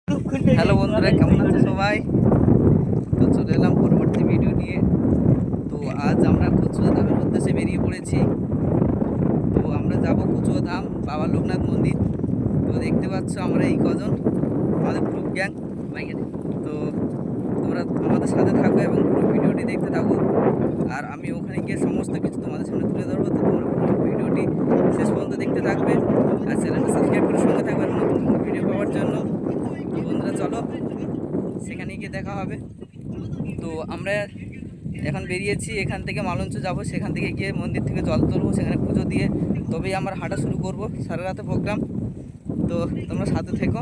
Hello বন্ধুরা, কেমন আছো সবাই? তো চলে এলাম পরবর্তী ভিডিও নিয়ে। তো আজ আমরা কচুয়া ধামের উদ্দেশ্যে বেরিয়ে পড়েছি। তো আমরা যাব কচুয়া ধাম, বাবা লোকনাথ মন্দির। তো দেখতে পাচ্ছ আমরা এই কজন, আমাদের গ্রুপ গ্যাং। তো তোমরা আমাদের সাথে থাকো এবং পুরো ভিডিওটি দেখতে থাকো। আর আমি ওখানে গিয়ে সমস্ত কিছু তোমাদের সামনে তুলে ধরবো। তো তোমরা পুরো ভিডিওটি শেষ পর্যন্ত দেখতে থাকবে আর চ্যানেলটা সাবস্ক্রাইব করে সঙ্গে থাকবে নতুন নতুন ভিডিও পাওয়ার জন্য। তো বন্ধুরা চলো, সেখানে গিয়ে দেখা হবে। তো আমরা এখন বেরিয়েছি, এখান থেকে মালঞ্চ যাব, সেখান থেকে গিয়ে মন্দির থেকে জল তুলবো, সেখানে পুজো দিয়ে তবেই আমরা হাঁটা শুরু করব। সারা রাতে প্রোগ্রাম, তো তোমরা সাথে থেকো।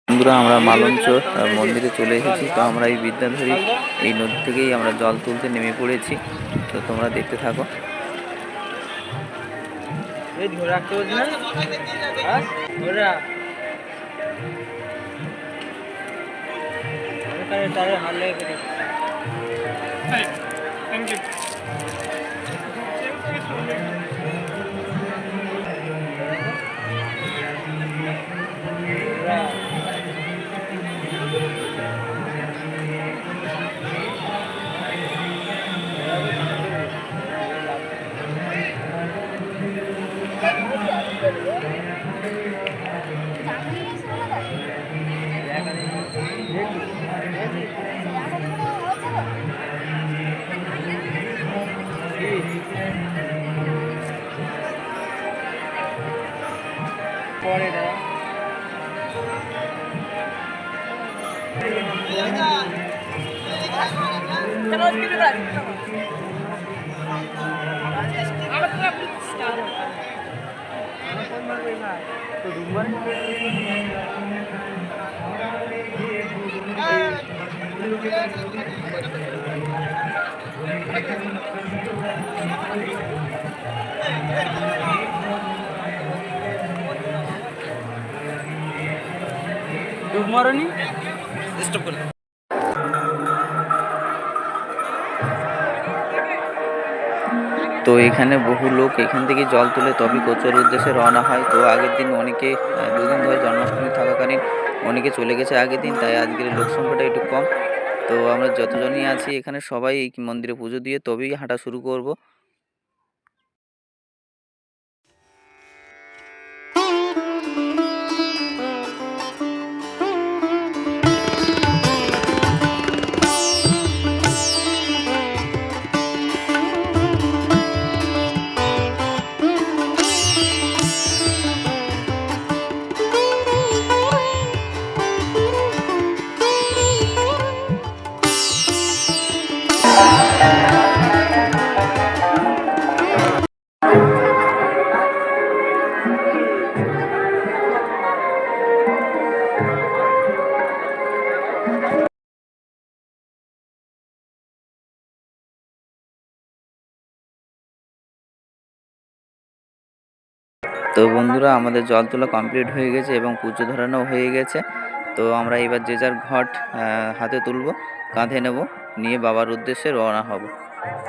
বন্ধুরা, আমরা মালঞ্চ মন্দিরে চলে এসেছি। তো আমরা এই বিদ্যাধরী এই নদী থেকেই আমরা জল তুলতে নেমে পড়েছি। তো তোমরা দেখতে থাকো। তো এখানে বহু লোক এখান থেকে জল তুলে তবে কচুয়ার উদ্দেশ্যে রওনা হয়। তো আগের দিন অনেকে, দুদিন ধরে জন্মাষ্টমী থাকাকালীন অনেকে চলে গেছে আগের দিন, তাই আজকের লোক সংখ্যাটা একটু কম। তো আমরা যতজনই আছি এখানে সবাই এই মন্দিরে পুজো দিয়ে তবেই হাঁটা শুরু করব। তো বন্ধুরা, আমাদের জল তোলা কমপ্লিট হয়ে গেছে এবং পুজো ধরানো হয়ে গেছে। তো আমরা এবার যে যার ঘট হাতে তুলব, কাঁধে নেব, নিয়ে বাবার উদ্দেশ্যে রওনা হব।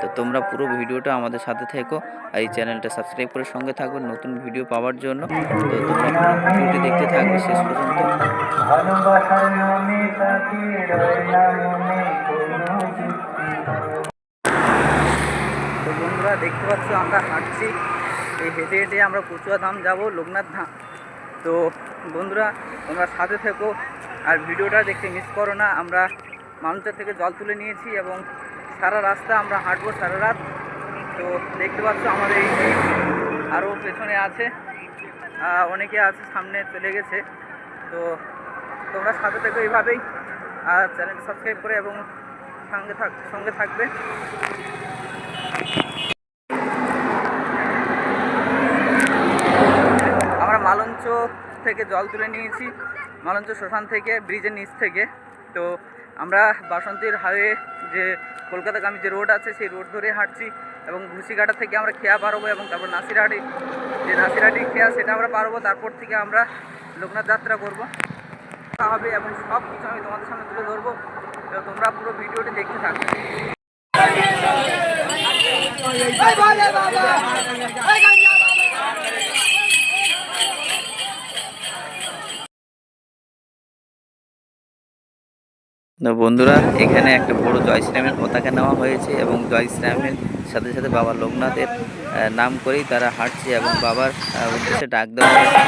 তো তোমরা পুরো ভিডিওটা আমাদের সাথে থেকো আর এই চ্যানেলটা সাবস্ক্রাইব করে সঙ্গে থাকবে নতুন ভিডিও পাওয়ার জন্য। তো তোমরা পুরো ভিডিওটি দেখতে থাকবে শেষ পর্যন্ত। তো বন্ধুরা, দেখতে পাচ্ছ আমরা হাঁটছি, এই হেঁটে হেঁটে আমরা কচুয়া ধাম যাব, লোকনাথ ধাম। তো বন্ধুরা, তোমরা সাথে থেকো আর ভিডিওটা দেখতে মিস করো না। আমরা মালঞ্চ থেকে জল তুলে নিয়েছি এবং সারা রাস্তা আমরা হাঁটবো সারা রাত। তো দেখতে পাচ্ছ আমাদের এই আরও পেছনে আছে, অনেকে আছে, সামনে চলে গেছে। তো তোমরা সাথে থেকো এইভাবেই, আর চ্যানেলটা সাবস্ক্রাইব করে এবং সঙ্গে থাকবে। আমরা মালঞ্চ থেকে জল তুলে নিয়েছি, মালঞ্চ শ্মশান থেকে, ব্রিজের নিচ থেকে। তো আমরা বাসন্তীর হাইওয়ে, যে কলকাতাগামী যে রোড আছে, সেই রোড ধরে হাঁটছি এবং ঘুষিঘাটা থেকে আমরা খেয়া পারবো এবং তারপর নাসিরহাটি, যে নাসিরহাটি খেয়া, সেটা আমরা পারবো। তারপর থেকে আমরা লোকনাথ যাত্রা করবো হবে এবং সব কিছু আমি তোমাদের সামনে তুলে ধরবো। তো তোমরা পুরো ভিডিওটি দেখতে থাকবে। তো বন্ধুরা, এখানে একটা বড় জয় শ্রীরামের পতাকা নেওয়া হয়েছে এবং জয় শ্রীরামের সাথে সাথে বাবা লোকনাথের নাম করেই তারা হাঁটছে এবং বাবার উদ্দেশ্যে ডাক দেওয়া হয়েছে।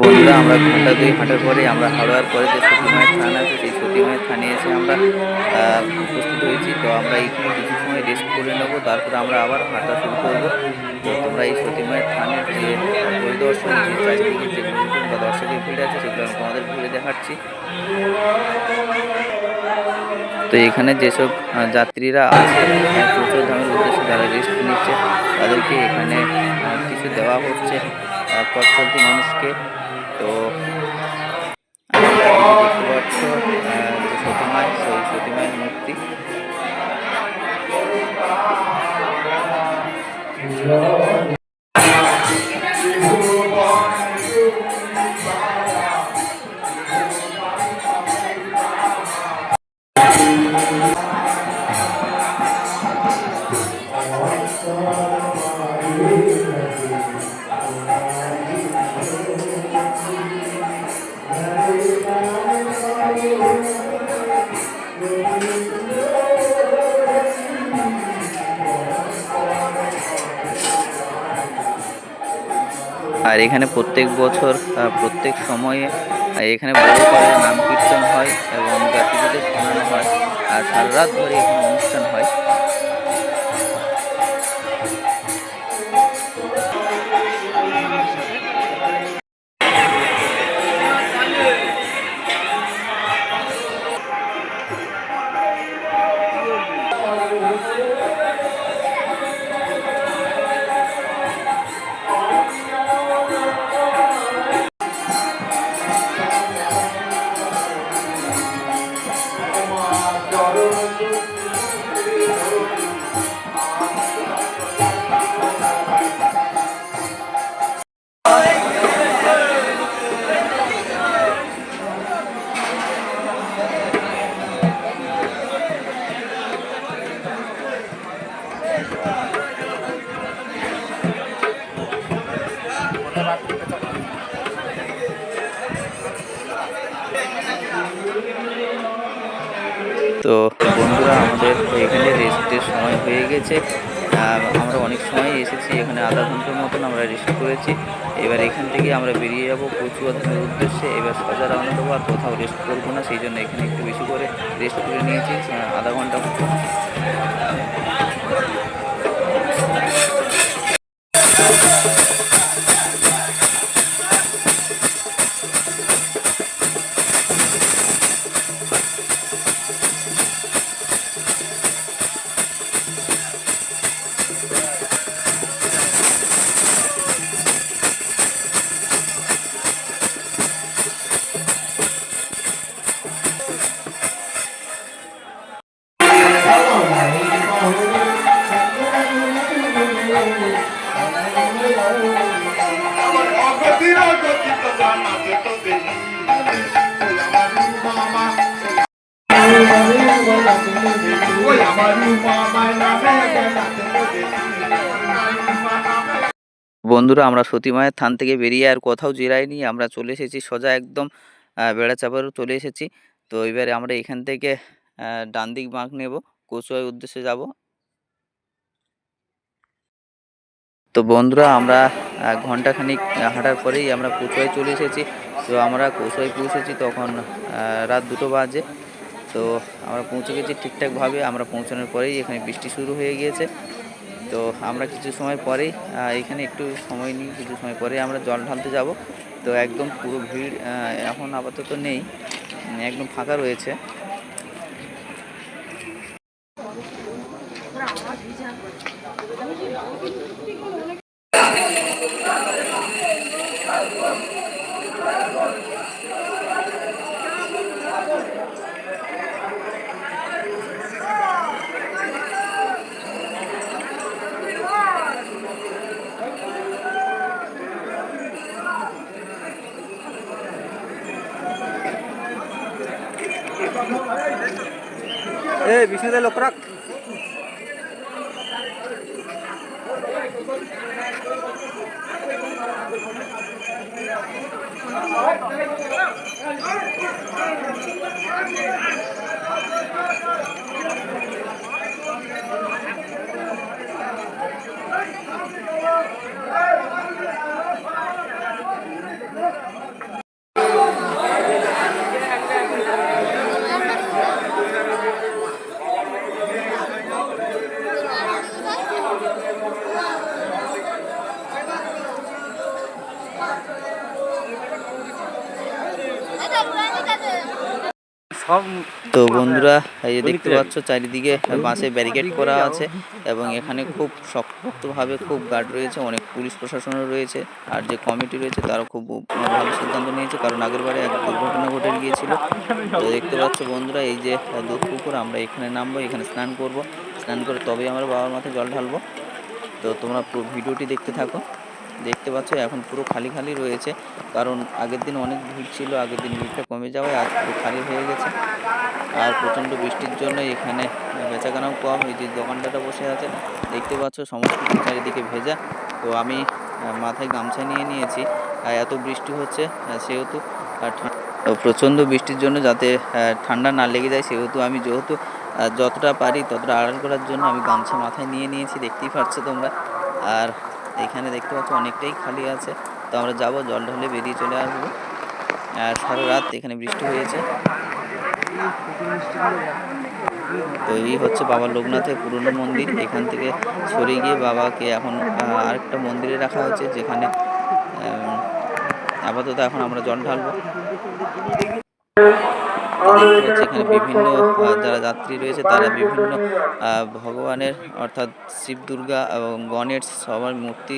বন্ধুরা, আমরা ঘন্টা 2 হাঁটার পরে আমরা হাওড়ার পরে যে সতী মায়ের থান আছে সেই সতী মায়ের থানে এসে আমরা উপস্থিত হয়েছি। তো আমরা এইখানে কিছু সময় রেস্ট করে নেবো, তারপরে আমরা আবার হাঁটা শুরু করবো। তো তোমরা এই সতী মায়ের থানের যে পরিদর্শন, যে চারিদিকে যে লোকজন বা দর্শকের ভিড় আছে সেগুলো আমি তোমাদের ঘুরে দেখাচ্ছি। তো এখানে যেসব যাত্রীরা আছে কোচবিহার ধামের উদ্দেশ্যে যারা রেস্ট নিচ্ছে তাদেরকে এখানে কিছু দেওয়া হচ্ছে পথ চলতি মানুষকে। তো দেখতে পাচ্ছ যে সতী মায়ের, সেই সতী মায়ের মূর্তি। আর এখানে প্রত্যেক বছর প্রত্যেক সময়ে এখানে বড় করে নাম কীর্তন হয় এবং যাত্রীদের শোনানো হয় আর সারা রাত ধরে এখানে অনুষ্ঠান হয়। তো বন্ধুরা, আমাদের এখানে রেস্টের সময় হয়ে গেছে। আমরা অনেক সময় এসেছি, এখানে আধা ঘন্টার মতন আমরা রেস্ট করেছি। এবার এখান থেকে আমরা বেরিয়ে যাব কচুয়া ধামের উদ্দেশ্যে। এবার সোজা রওনা দেবো, আর কোথাও রেস্ট করবো না, সেই জন্য এখানে একটু বেশি করে রেস্ট করে নিয়েছি আধা ঘন্টা মতো। বন্ধুরা, আমরা সতী মায়ের থান থেকে বেরিয়ে আর কোথাও জিরাইনি, আমরা চলে এসেছি সোজা একদম বেড়াচাপাড়ু চলে এসেছি। তো এবারে আমরা এখান থেকে ডান দিক বাঁক নেব, কচুয়ার উদ্দেশ্যে যাব। তো বন্ধুরা, আমরা ঘন্টাখানিক হাঁটার পরেই আমরা কচুয়ায় চলে এসেছি। তো আমরা কচুয়ায় পৌঁছেছি তখন রাত 2টো বাজে। তো আমরা পৌঁছে গেছি ঠিকঠাকভাবে। আমরা পৌঁছানোর পরেই এখানে বৃষ্টি শুরু হয়ে গিয়েছে। তো আমরা কিছু সময় পরেই এখানে একটু সময় নিয়ে কিছু সময় পরেই আমরা জল ঢালতে যাব। তো একদম পুরো ভিড় এখন আপাতত নেই, একদম ফাঁকা রয়েছে। বিষ্ণুদের লোক রাখ। তো বন্ধুরা, এই যে দেখতে পাচ্ছ চারিদিকে বাঁশে ব্যারিকেড করা আছে এবং এখানে খুব শক্তভাবে খুব গার্ড রয়েছে, অনেক পুলিশ প্রশাসনও রয়েছে। আর যে কমিটি রয়েছে তারাও খুব ভালো সিদ্ধান্ত নিয়েছে, কারণ আগেরবারে এক দুর্ঘটনা ঘটে গিয়েছিল। তো দেখতে পাচ্ছ বন্ধুরা, এই যে দুধ পুকুর, আমরা এখানে নামবো, এখানে স্নান করব। স্নান করে তবেই আমরা বাবার মাথায় জল ঢালবো। তো তোমরা পুরো ভিডিওটি দেখতে থাকো। দেখতে পাচ্ছ এখন পুরো খালি খালি রয়েছে, কারণ আগের দিন অনেক ভিড় ছিল। আগের দিন ভিড়টা কমে যাওয়ায় আজ পুরো খালি হয়ে গেছে। আর প্রচণ্ড বৃষ্টির জন্য এখানে বেচাকেনাও কম। এই যে দোকানদারটা বসে আছে দেখতে পাচ্ছ, সমস্ত কিছু চারিদিকে ভেজা। তো আমি মাথায় গামছা নিয়ে নিয়েছি। এত বৃষ্টি হচ্ছে সেহেতু প্রচণ্ড বৃষ্টির জন্য যাতে ঠান্ডা না লেগে যায়, সেহেতু আমি যতটা পারি ততটা আড়াল করার জন্য আমি গামছা মাথায় নিয়ে নিয়েছি, দেখতেই পাচ্ছ তোমরা। আর এখানে দেখতে পাচ্ছ অনেকটাই খালি আছে। তো আমরা যাবো, জল ঢালে বেরিয়ে চলে আসবো। আর সারা রাত এখানে বৃষ্টি হয়েছে। তো এই হচ্ছে বাবা লোকনাথের পুরনো মন্দির। এখান থেকে সরে গিয়ে বাবাকে এখন আরেকটা মন্দিরে রাখা হয়েছে, যেখানে আপাতত এখন আমরা জল ঢালবো। দেখতে পাচ্ছি এখানে বিভিন্ন যারা যাত্রী রয়েছে তারা বিভিন্ন ভগবানের অর্থাৎ শিব, দুর্গা এবং গণেশ সবার মূর্তি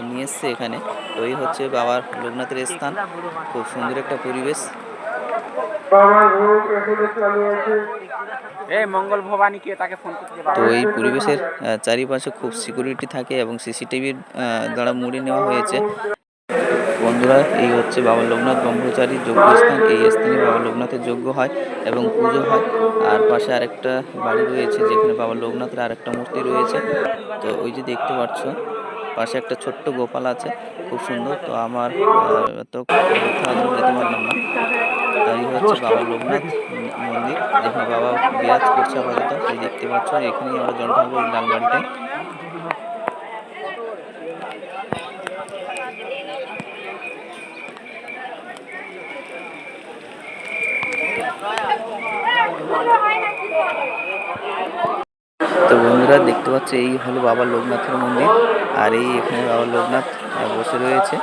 নিয়ে এসছে এখানে। তো এই হচ্ছে বাবার লোকনাথের স্থান, খুব সুন্দর একটা পরিবেশ। তো এই পরিবেশের চারিপাশে খুব সিকিউরিটি থাকে এবং সিসিটিভির দ্বারা মুড়ে নেওয়া হয়েছে। বন্ধুরা, এই হচ্ছে বাবা লোকনাথ ব্রহ্মচারী যজ্ঞস্থান। এই স্থানে বাবা লোকনাথের যজ্ঞ হয় এবং পুজো হয়। আর পাশে আরেকটা বাড়ি রয়েছে যেখানে বাবা লোকনাথের আরেকটা মূর্তি রয়েছে। তো ওই যে দেখতে পাচ্ছ পাশে একটা ছোট্ট গোপাল আছে, খুব সুন্দর। তো আমার তো যেতে পারলাম না। তাই হচ্ছে বাবা লোকনাথ মন্দির, যেখানে বাবা বিরাজ করছে আপাতত। এই দেখতে পাচ্ছ, এখানেই আমরা জল ঢালবো এই লাল বাড়িটায়। তো বন্ধুরা দেখতে পাচ্ছ, এই হলো বাবা লোকনাথের মন্দির। আর এই এখানে বাবা লোকনাথ বসে রয়েছে।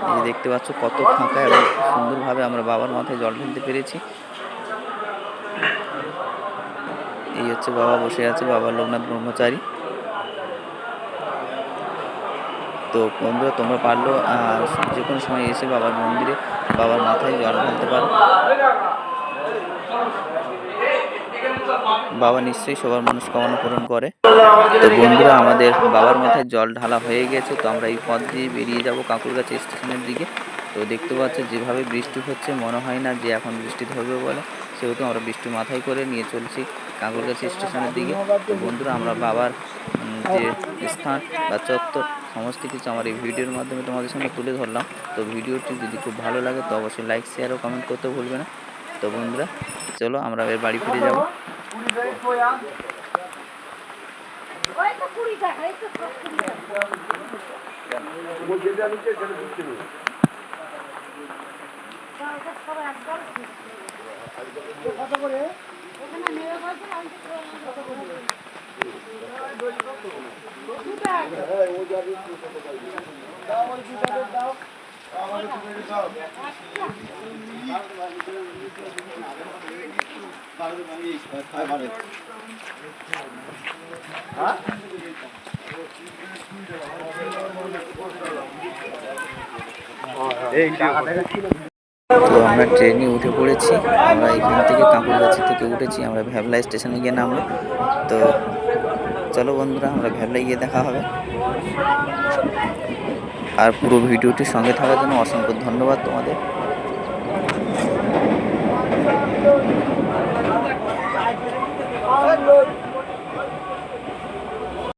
এই যে দেখতে পাচ্ছ কত ফাঁকা এবং সুন্দরভাবে আমরা বাবার মাথায় জল ঢালতে পেরেছি। এই হচ্ছে বাবা বসে আছে, বাবা লোকনাথ ব্রহ্মচারী। তো বন্ধুরা, তোমরা পারলো যে কোনো সময় এসে বাবার মন্দিরে বাবার মাথায় জল ঢালতে পারো। বাবা নিশ্চয়ই সবার মনস্কামনা পূরণ করে। তো বন্ধুরা, আমাদের বাবার মাথায় জল ঢালা হয়ে গেছে। তো আমরা এই পথ দিয়ে বেরিয়ে যাব কাঁকুরগাছি স্টেশনের দিকে। তো দেখতে পাচ্ছ যেভাবে বৃষ্টি হচ্ছে, মনে হয় না যে এখন বৃষ্টি ধরবে বলে, সেহেতু আমরা বৃষ্টি মাথায় করে নিয়ে চলছি কাঁকুরগাছি স্টেশনের দিকে। তো বন্ধুরা, আমরা বাবার যে স্থান বা চত্বর সমস্ত কিছু আমার এই ভিডিওর মাধ্যমে তোমাদের সামনে তুলে ধরলাম। তো ভিডিওটি যদি খুব ভালো লাগে তো অবশ্যই লাইক, শেয়ার ও কমেন্ট করতে ভুলবে না। তো বন্ধুরা, চলো আমরা এর বাড়ি ফিরে যাব। তো আমরা ট্রেনে উঠে পড়েছি। আমরা এখান থেকে কাঁকুরগাছি থেকে উঠেছি, আমরা ভ্যাবলা স্টেশনে গিয়ে নামবো। তো চলো বন্ধুরা, আমরা ভ্যাবলায় গিয়ে দেখা হবে। আর পুরো ভিডিওটির সঙ্গে থাকার জন্য অসংখ্য ধন্যবাদ তোমাদের।